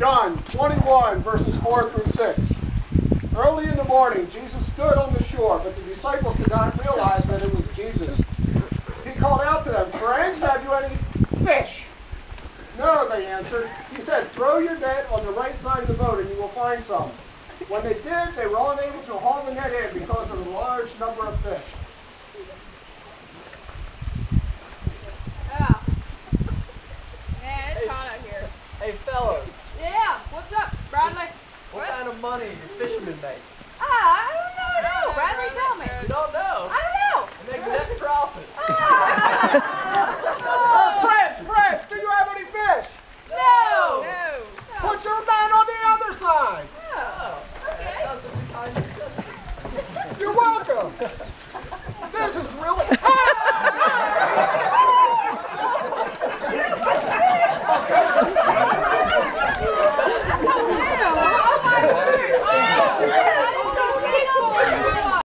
John 21, verses 4 through 6. Early in the morning, Jesus stood on the shore, but the disciples did not realize that it was Jesus. He called out to them, "Friends, have you any fish?" "No," they answered. He said, "Throw your net on the right side of the boat and you will find some." When they did, they were unable to haul the net in because of the large number of fish.